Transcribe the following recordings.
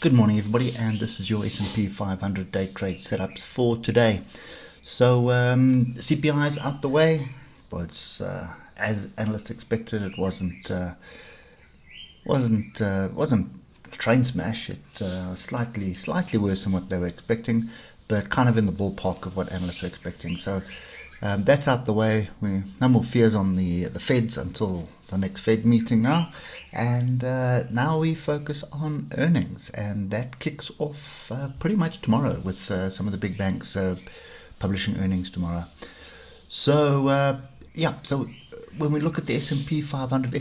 Good morning, everybody, and this is your S&P 500 day trade setups for today. So CPI is out the way, but it's, as analysts expected. It wasn't a train smash. It slightly worse than what they were expecting, but kind of in the ballpark of what analysts were expecting. So that's out the way. No more fears on the Feds until the next Fed meeting now. And now we focus on earnings, and that kicks off pretty much tomorrow with some of the big banks publishing earnings tomorrow. So so when we look at the S&P 500,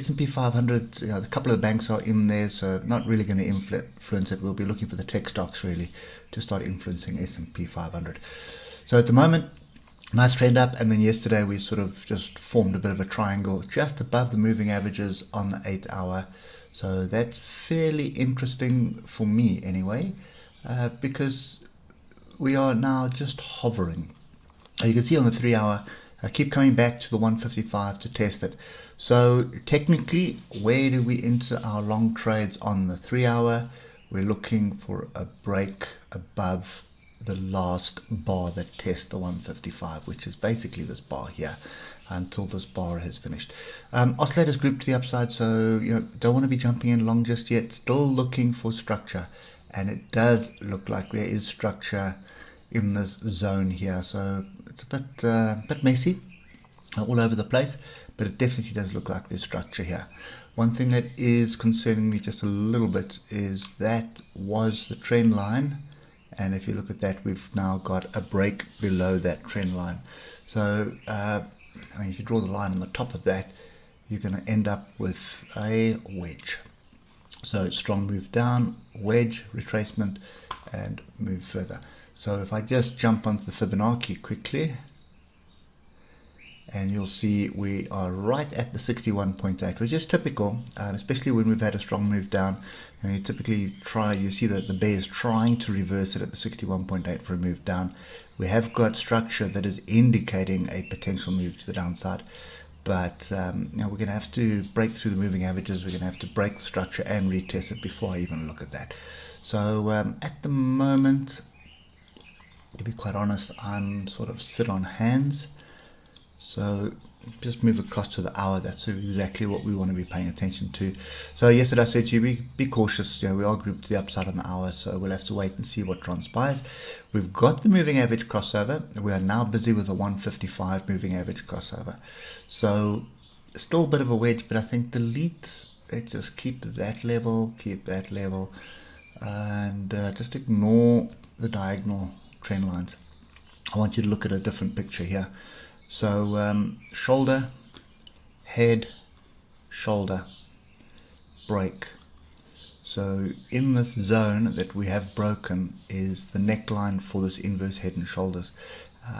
a couple of the banks are in there, so not really going to influence it. We'll be looking for the tech stocks really to start influencing S&P 500. So at the moment, nice trend up, and then yesterday we sort of just formed a bit of a triangle just above the moving averages on the 8-hour. So that's fairly interesting for me anyway, because we are now just hovering. You can see on the 3-hour, I keep coming back to the 155 to test it. So technically, where do we enter our long trades on the 3-hour? We're looking for a break above the last bar that tests the 155, which is basically this bar here, until this bar has finished. Oscillators group to the upside, so don't want to be jumping in long just yet. Still looking for structure, and it does look like there is structure in this zone here. So it's a bit messy, all over the place, but it definitely does look like there's structure here. One thing that is concerning me just a little bit is that was the trend line. And if you look at that, we've now got a break below that trend line. So if you draw the line on the top of that, you're going to end up with a wedge. So strong move down, wedge, retracement, and move further. So if I just jump onto the Fibonacci quickly, and you'll see we are right at the 61.8, which is typical, especially when we've had a strong move down. And you see that the bear is trying to reverse it at the 61.8 for a move down. We have got structure that is indicating a potential move to the downside, but we're going to have to break through the moving averages. We're going to have to break the structure and retest it before I even look at that. So at the moment, to be quite honest, I'm sort of sit on hands. So just move across to the hour. That's exactly what we want to be paying attention to. So yesterday I said to you, be cautious. We are grouped to the upside on the hour, so we'll have to wait and see what transpires. We've got the moving average crossover. We are now busy with the 155 moving average crossover. So still a bit of a wedge, but I think delete it. Just keep that level, and just ignore the diagonal trend lines. I want you to look at a different picture here. So shoulder, head, shoulder, break. So in this zone that we have broken is the neckline for this inverse head and shoulders,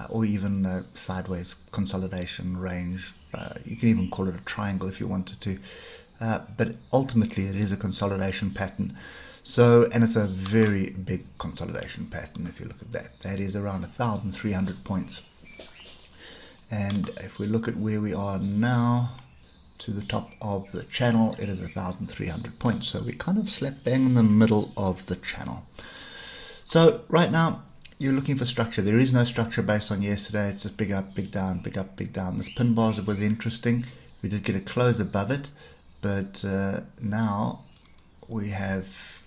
or even sideways consolidation range. You can even call it a triangle if you wanted to, but ultimately it is a consolidation pattern. So, and it's a very big consolidation pattern. If you look at that, that is around 1,300 points. And if we look at where we are now to the top of the channel, it is 1,300 points. So we kind of slap bang in the middle of the channel. So right now you're looking for structure. There is no structure based on yesterday. It's just big up, big down, big up, big down. This pin bars was interesting. We did get a close above it, but now we have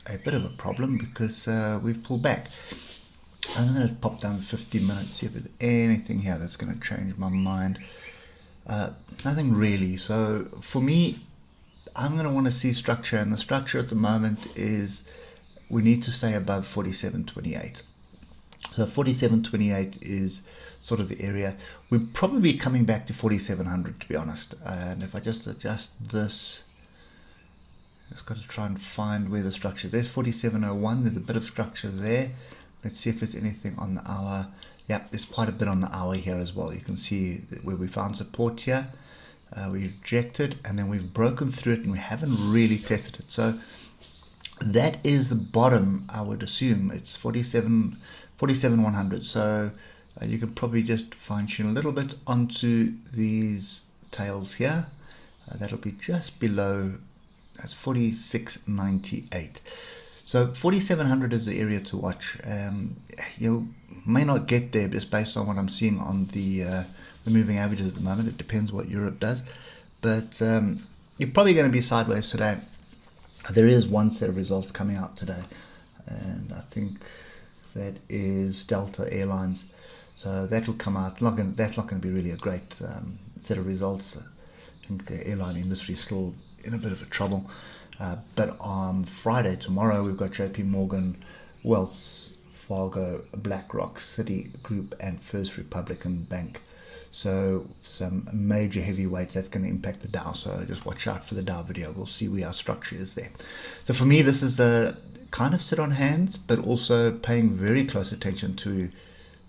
a bit of a problem because we've pulled back. I'm going to pop down 15 minutes, see if there's anything here that's going to change my mind. Nothing really. So for me, I'm going to want to see structure, and the structure at the moment is we need to stay above 47.28. So 47.28 is sort of the area. We're probably coming back to 4,700 to be honest. And if I just adjust this, just got to try and find where the structure is. There's 47.01. There's a bit of structure there. Let's see if there's anything on the hour. Yeah, there's quite a bit on the hour here as well. You can see where we found support here. We rejected, and then we've broken through it, and we haven't really tested it. So that is the bottom, I would assume. It's 47,100. So you can probably just fine tune a little bit onto these tails here. That'll be just below. That's 46.98. So 4,700 is the area to watch. You may not get there just based on what I'm seeing on the moving averages at the moment. It depends what Europe does. But you're probably going to be sideways today. There is one set of results coming out today, and I think that is Delta Airlines. So that will come out. That's not going to be really a great set of results. I think the airline industry is still in a bit of trouble. But on Friday, tomorrow, we've got JP Morgan, Wells Fargo, BlackRock, Citigroup, and First Republican Bank. So some major heavyweights that's going to impact the Dow. So just watch out for the Dow video. We'll see where our structure is there. So for me, this is a kind of sit on hands, but also paying very close attention to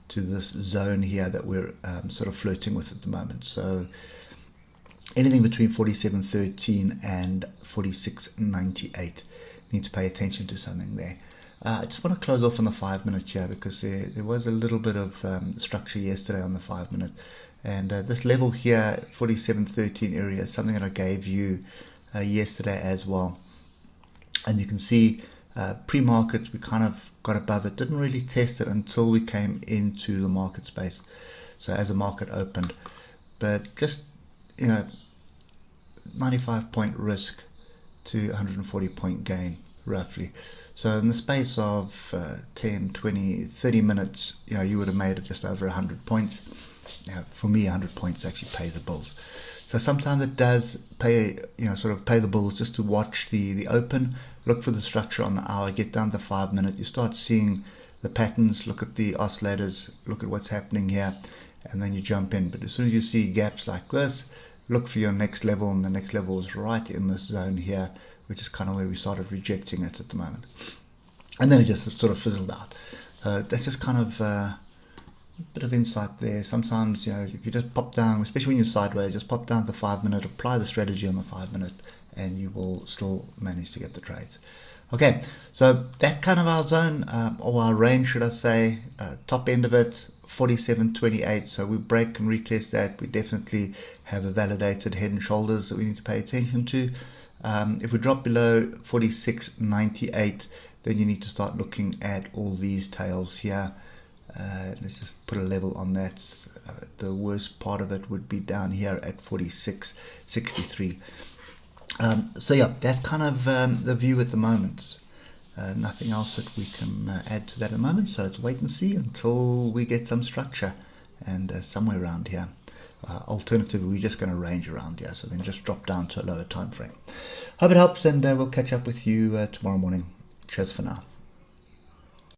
this zone here that we're sort of flirting with at the moment. So anything between 47.13 and 46.98. Need to pay attention to something there. I just want to close off on the 5 minute here because there was a little bit of structure yesterday on the 5 minute. And this level here, 47.13 area, is something that I gave you yesterday as well. And you can see pre-market, we kind of got above it, didn't really test it until we came into the market space. So as the market opened, but just, 95 point risk to 140 point gain roughly. So in the space of 10, 20, 30 minutes, you would have made it just over 100 points. For me, 100 points actually pay the bills. So sometimes it does pay, sort of pay the bills just to watch the open, look for the structure on the hour, get down to 5 minute, you start seeing the patterns, look at the oscillators, look at what's happening here, and then you jump in. But as soon as you see gaps like this, look for your next level, and the next level is right in this zone here, which is kind of where we started rejecting it at the moment. And then it just sort of fizzled out. That's just kind of a bit of insight there. Sometimes, if you just pop down, especially when you're sideways, just pop down the 5 minute, apply the strategy on the 5 minute, and you will still manage to get the trades. Okay, so that's kind of our zone, or our range, should I say. Top end of it, 47.28. So we break and retest that. We definitely have a validated head and shoulders that we need to pay attention to. If we drop below 46.98, then you need to start looking at all these tails here. Let's just put a level on that. The worst part of it would be down here at 46.63. So yeah, that's kind of the view at the moment. Nothing else that we can add to that at the moment. So it's wait and see until we get some structure and somewhere around here. Alternatively, we're just going to range around here. So then just drop down to a lower time frame. Hope it helps, and we'll catch up with you tomorrow morning. Cheers for now.